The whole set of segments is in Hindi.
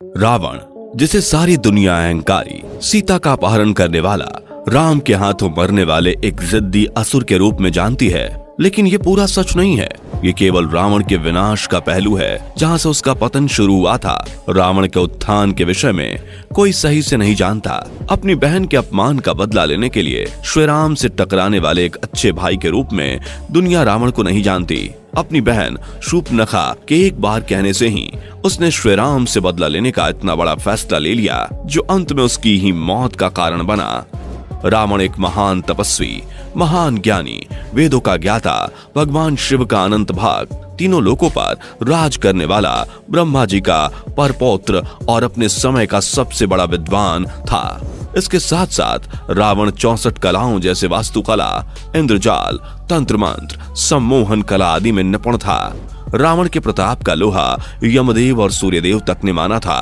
रावण, जिसे सारी दुनिया अहंकारी, सीता का अपहरण करने वाला, राम के हाथों मरने वाले एक जिद्दी असुर के रूप में जानती है, लेकिन ये पूरा सच नहीं है। ये केवल रावण के विनाश का पहलू है, जहाँ से उसका पतन शुरू हुआ था। रावण के उत्थान के विषय में कोई सही से नहीं जानता। अपनी बहन के अपमान का बदला लेने के लिए श्री राम से टकराने वाले एक अच्छे भाई के रूप में दुनिया रावण को नहीं जानती। अपनी बहन शूर्पणखा के एक बार कहने से ही उसने श्री राम से बदला लेने का इतना बड़ा फैसला ले लिया, जो अंत में उसकी ही मौत का कारण बना। रावण एक महान तपस्वी, महान ज्ञानी, वेदों का ज्ञाता, भगवान शिव का अनंत भक्त, तीनों लोकों पर राज करने वाला, ब्रह्मा जी का परपौत्र और अपने समय का सबसे बड़ा विद्वान था। इसके साथ साथ रावण 64 कलाओं जैसे वास्तुकला, इंद्रजाल, तंत्र मंत्र, सम्मोहन कला आदि में निपुण था। रावण के प्रताप का लोहा यमदेव और सूर्यदेव तक ने माना था।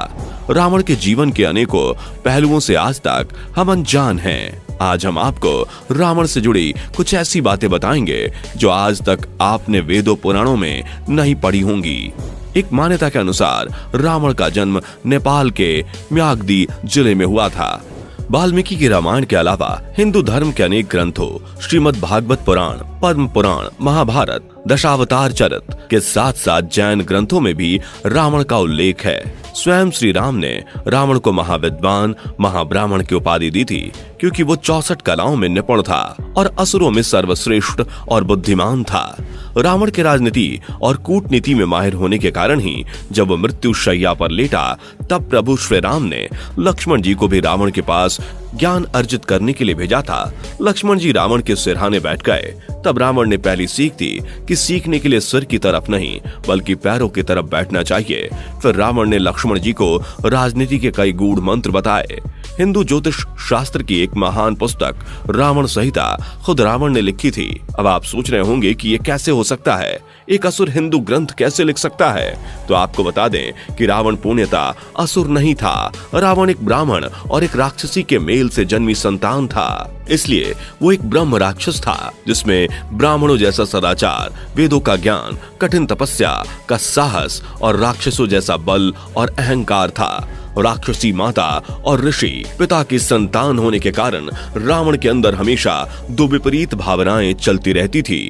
रावण के जीवन के अनेकों पहलुओं से आज तक हम अनजान हैं। आज हम आपको रावण से जुड़ी कुछ ऐसी बातें बताएंगे जो आज तक आपने वेदों पुराणों में नहीं पढ़ी होंगी। एक मान्यता के अनुसार रावण का जन्म नेपाल के म्याग्दी जिले में हुआ था। वाल्मीकि के रामायण के अलावा हिंदू धर्म के अनेक ग्रंथों, श्रीमद् भागवत पुराण, पद्म पुराण, महाभारत, दशावतार चरित के साथ साथ जैन ग्रंथों में भी रावण का उल्लेख है। स्वयं श्री राम ने रावण को महाविद्वान, महाब्राह्मण की उपाधि दी थी, क्योंकि वो 64 कलाओं में निपुण था और असुरों में सर्वश्रेष्ठ और बुद्धिमान था। रावण के राजनीति और कूटनीति में माहिर होने के कारण ही जब वो मृत्यु शैया पर लेटा, तब प्रभु श्री राम ने लक्ष्मण जी को भी रावण के पास ज्ञान अर्जित करने के लिए भेजा था। लक्ष्मण जी रावण के सिरहाने बैठ गए। तब रावण ने पहली सीख थी कि सीखने के लिए सिर की तरफ नहीं बल्कि पैरों की तरफ बैठना चाहिए। फिर रावण ने लक्ष्मण जी को राजनीति के कई गूढ़ मंत्र बताए। हिंदू ज्योतिष शास्त्र की एक महान पुस्तक रावण संहिता खुद रावण ने लिखी थी। अब आप सोच रहे होंगे कि ये कैसे हो सकता है, एक असुर हिंदू ग्रंथ कैसे लिख सकता है? तो आपको बता दें कि रावण पूर्णतः असुर नहीं था। रावण एक ब्राह्मण और एक राक्षसी के मेल से जन्मी संतान था, इसलिए वो एक ब्रह्म राक्षस था, जिसमें ब्राह्मणों जैसा सदाचार, वेदों का ज्ञान, कठिन तपस्या का साहस और राक्षसों जैसा बल और अहंकार था। राक्षसी माता और ऋषि पिता की संतान होने के कारण रावण के अंदर हमेशा दो विपरीत भावनाएं चलती रहती थी।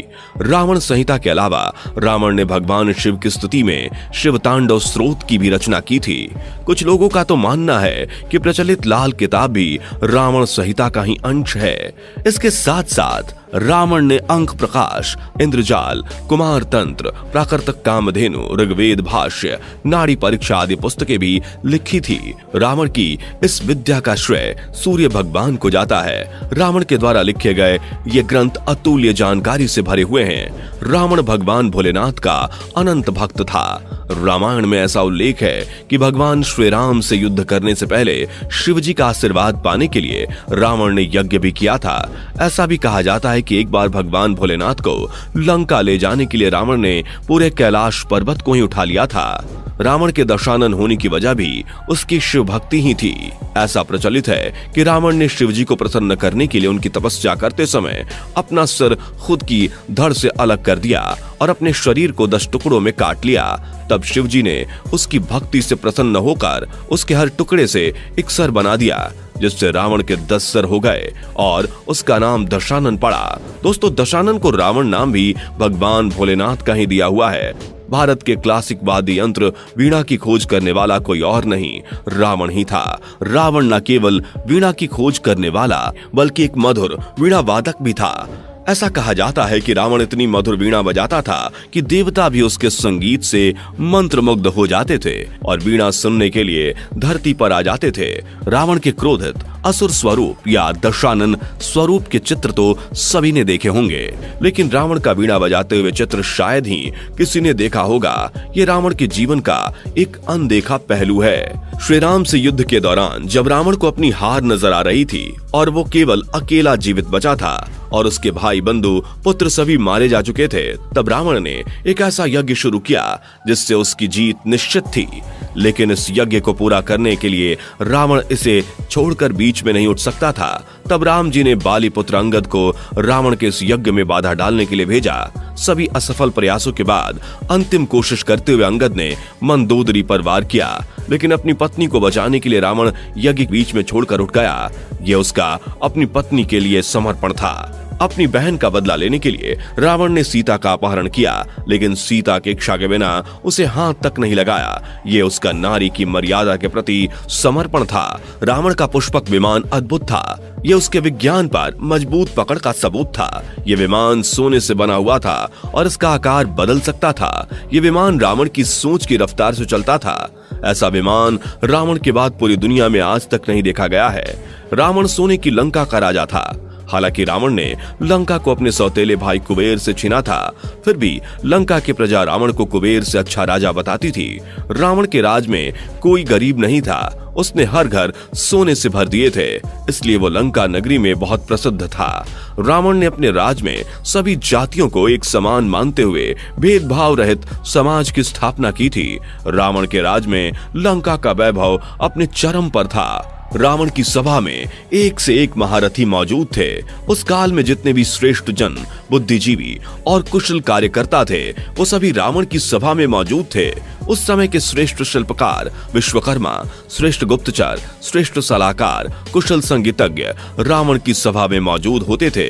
रावण संहिता के अलावा रावण ने भगवान शिव की स्तुति में शिव तांडव स्रोत की भी रचना की थी। कुछ लोगों का तो मानना है कि प्रचलित लाल किताब भी रावण संहिता का ही अंश है। इसके साथ साथ रावण ने अंक प्रकाश, इंद्रजाल, कुमार तंत्र, प्राकृतिक कामधेनु, ऋग्वेद भाष्य, नाड़ी परीक्षा आदि पुस्तकें भी लिखी थी। रावण की इस विद्या का श्रेय सूर्य भगवान को जाता है। रावण के द्वारा लिखे गए ये ग्रंथ अतुल्य जानकारी से भरे हुए हैं। रावण भगवान भोलेनाथ का अनंत भक्त था। रामायण में ऐसा उल्लेख है कि भगवान श्री राम से युद्ध करने से पहले शिव जी का आशीर्वाद पाने के लिए रावण ने यज्ञ भी किया था। ऐसा भी कहा जाता है कि एक बार भगवान भोलेनाथ को लंका ले जाने के लिए रावण ने पूरे कैलाश पर्वत को ही उठा लिया था। रावण के दशानन होने की वजह भी उसकी शिव भक्ति ही थी। ऐसा प्रचलित है कि रावण ने शिव जी को प्रसन्न करने के लिए उनकी तपस्या करते समय अपना सिर खुद की धड़ से अलग कर दिया और अपने शरीर को 10 टुकड़ों में काट लिया। तब शिव जी ने उसकी भक्ति से प्रसन्न होकर उसके हर टुकड़े से एक सर बना दिया, जिससे रावण के 10 सर हो गए और उसका नाम दशानन पड़ा। दोस्तों, दशानन को रावण नाम भी भगवान भोलेनाथ का ही दिया हुआ है। भारत के क्लासिक वाद्य यंत्र वीणा की खोज करने वाला कोई और नहीं, रावण ही था। रावण न केवल वीणा की खोज करने वाला बल्कि एक मधुर वीणा वादक भी था। ऐसा कहा जाता है कि रावण इतनी मधुर वीणा बजाता था कि देवता भी उसके संगीत से मंत्रमुग्ध हो जाते थे और वीणा सुनने के लिए धरती पर आ जाते थे। रावण के क्रोधित असुर स्वरूप या दशानन स्वरूप के चित्र तो सभी ने देखे होंगे, लेकिन रावण का वीणा बजाते हुए चित्र शायद ही किसी ने देखा होगा। ये रावण के जीवन का एक अनदेखा पहलू है। श्री राम से युद्ध के दौरान जब रावण को अपनी हार नजर आ रही थी और वो केवल अकेला जीवित बचा था, और उसके भाई बंधु पुत्र सभी मारे जा चुके थे, तब रावण ने एक ऐसा यज्ञ शुरू किया जिससे उसकी जीत निश्चित थी। लेकिन इस यज्ञ को पूरा करने के लिए रावण इसे छोड़कर बीच में नहीं उठ सकता था। तब राम जी ने बाली पुत्र अंगद को रावण के इस यज्ञ में बाधा डालने के लिए भेजा। सभी असफल प्रयासों के बाद अंतिम कोशिश करते हुए अंगद ने मंदोदरी पर वार किया, लेकिन अपनी पत्नी को बचाने के लिए रावण यज्ञ बीच में छोड़कर उठ गया। यह उसका अपनी पत्नी के लिए समर्पण था। अपनी बहन का बदला लेने के लिए रावण ने सीता का अपहरण किया, लेकिन सीता की इच्छा के बिना उसे हाथ तक नहीं लगाया। ये उसका नारी की मर्यादा के प्रति समर्पण था। रावण का पुष्पक विमान अद्भुत था। ये उसके विज्ञान पर मजबूत पकड़ का सबूत था। ये विमान सोने से बना हुआ था और इसका आकार बदल सकता था। ये विमान रावण की सोच की रफ्तार से चलता था। ऐसा विमान रावण के बाद पूरी दुनिया में आज तक नहीं देखा गया है। रावण सोने की लंका का राजा था। हालांकि रावण ने लंका को अपने सौतेले भाई कुबेर से छीना था, फिर भी लंका की प्रजा रावण को कुबेर से अच्छा राजा बताती थी। रावण के राज में कोई गरीब नहीं था। उसने हर घर सोने से भर दिए थे, इसलिए वो लंका नगरी में बहुत प्रसिद्ध था। रावण ने अपने राज में सभी जातियों को एक समान मानते हुए भेदभाव रहित समाज की स्थापना की थी। रावण के राज में लंका का वैभव अपने चरम पर था। रावण की सभा में एक से एक महारथी मौजूद थे। उस काल में जितने भी श्रेष्ठ जन, बुद्धिजीवी और कुशल कार्यकर्ता थे, वो सभी रावण की सभा में मौजूद थे। उस समय के श्रेष्ठ शिल्पकार विश्वकर्मा, श्रेष्ठ गुप्तचर, श्रेष्ठ सलाहकार, कुशल संगीतज्ञ रावण की सभा में मौजूद होते थे।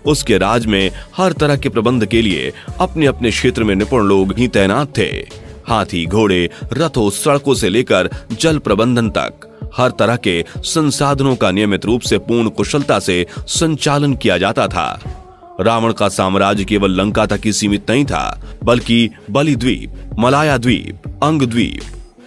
उसके राज में हर तरह के प्रबंध के लिए अपने अपने क्षेत्र में निपुण लोग ही तैनात थे। हाथी, घोड़े, रथों, सड़कों से लेकर जल प्रबंधन तक हर तरह के संसाधनों का नियमित रूप से पूर्ण कुशलता से संचालन किया जाता था। रावण का साम्राज्य केवल लंका तक ही सीमित नहीं था, बल्कि बलि द्वीप, मलाया द्वीप, अंग द्वीप,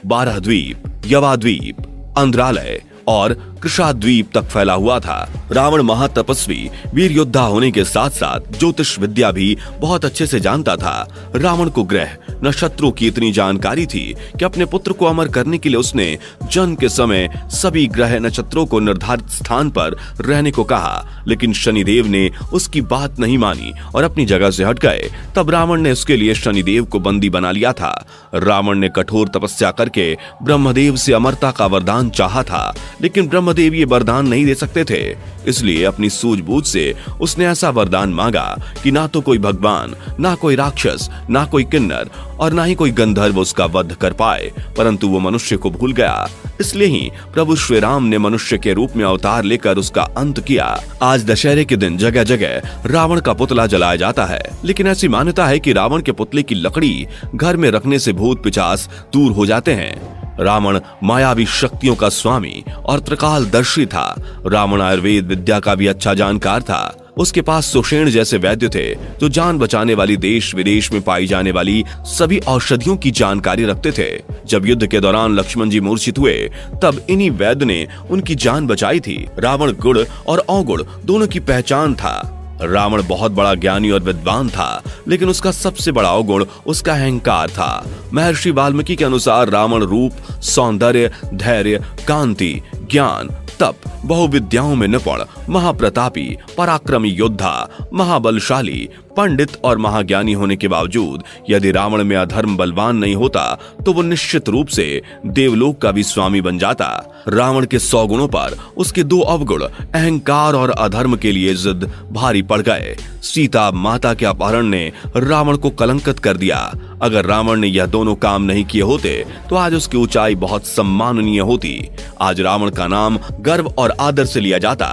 बारह द्वीप, यवा द्वीप, अंध्रालय और कृषाद्वीप तक फैला हुआ था। रावण महातपस्वी वीर योद्धा होने के साथ साथ ज्योतिष विद्या भी बहुत अच्छे से जानता था। रावण को ग्रह नक्षत्रों की इतनी जानकारी थी कि अपने पुत्र को अमर करने के लिए उसने जन्म के समय सभी ग्रह नक्षत्रों को निर्धारित स्थान पर रहने को कहा, लेकिन शनिदेव ने उसकी बात नहीं मानी और अपनी जगह से हट गए। तब रावण ने उसके लिए शनिदेव को बंदी बना लिया था। रावण ने कठोर तपस्या करके ब्रह्मदेव से अमरता का वरदान चाहा था, लेकिन ब्रह्मदेव ये वरदान नहीं दे सकते थे। इसलिए अपनी सूझबूझ से उसने ऐसा वरदान मांगा कि ना तो कोई भगवान, ना कोई राक्षस, ना कोई किन्नर और ना ही कोई गंधर्व उसका वध कर पाए, परंतु वो मनुष्य को भूल गया। इसलिए ही प्रभु श्री राम ने मनुष्य के रूप में अवतार लेकर उसका अंत किया। आज दशहरे के दिन जगह जगह रावण का पुतला जलाया जाता है, लेकिन ऐसी मान्यता है कि रावण के पुतले की लकड़ी घर में रखने से भूत पिशाच दूर हो जाते हैं। रावण मायावी शक्तियों का स्वामी और त्रिकालदर्शी था। रावण आयुर्वेद विद्या का भी अच्छा जानकार था। उसके पास सुषेण जैसे वैद्य थे जो जान बचाने वाली देश विदेश में पाई जाने वाली सभी औषधियों की जानकारी रखते थे। जब युद्ध के दौरान लक्ष्मण जी मूर्छित हुए, तब इन्हीं वैद्य ने उनकी जान बचाई थी। रावण गुण और अवगुण दोनों की पहचान था। रावण बहुत बड़ा ज्ञानी और विद्वान था, लेकिन उसका सबसे बड़ा अवगुण उसका अहंकार था। महर्षि वाल्मीकि के अनुसार रावण रूप, सौंदर्य, धैर्य, कांति, ज्ञान, तप, बहुविद्याओं में निपुण, महाप्रतापी, पराक्रमी योद्धा, महाबलशाली, पंडित और महाज्ञानी होने के बावजूद यदि रावण में अधर्म बलवान नहीं होता तो वो निश्चित रूप से देवलोक का भी स्वामी बन जाता। रावण के 100 गुणों पर उसके 2 अवगुण, अहंकार और अधर्म के लिए जिद भारी पड़ गए। सीता माता के अपहरण ने रावण को कलंकित कर दिया। अगर रावण ने यह दोनों काम नहीं किए होते तो आज उसकी ऊंचाई बहुत सम्माननीय होती। आज रावण का नाम गर्व और आदर से लिया जाता।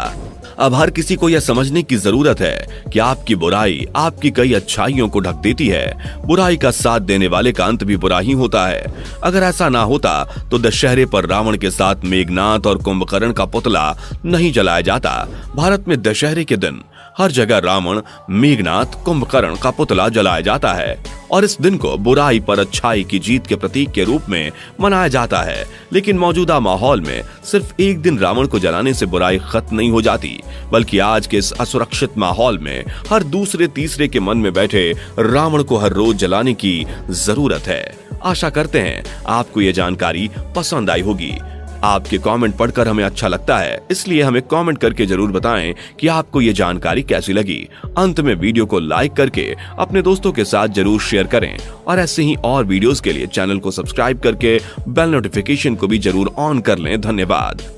अब हर किसी को यह समझने की जरूरत है कि आपकी बुराई आपकी कई अच्छाइयों को ढक देती है। बुराई का साथ देने वाले का अंत भी बुरा ही होता है। अगर ऐसा ना होता तो दशहरे पर रावण के साथ मेघनाथ और कुंभकर्ण का पुतला नहीं जलाया जाता। भारत में दशहरे के दिन हर जगह रावण, मेघनाथ, कुंभकर्ण का पुतला जलाया जाता है और इस दिन को बुराई पर अच्छाई की जीत के प्रतीक के रूप में मनाया जाता है। लेकिन मौजूदा माहौल में सिर्फ एक दिन रावण को जलाने से बुराई खत्म नहीं हो जाती, बल्कि आज के इस असुरक्षित माहौल में हर दूसरे तीसरे के मन में बैठे रावण को हर रोज जलाने की जरूरत है। आशा करते हैं आपको ये जानकारी पसंद आई होगी। आपके कमेंट पढ़कर हमें अच्छा लगता है, इसलिए हमें कमेंट करके जरूर बताएं कि आपको ये जानकारी कैसी लगी। अंत में वीडियो को लाइक करके अपने दोस्तों के साथ जरूर शेयर करें और ऐसे ही और वीडियोस के लिए चैनल को सब्सक्राइब करके बेल नोटिफिकेशन को भी जरूर ऑन कर लें। धन्यवाद।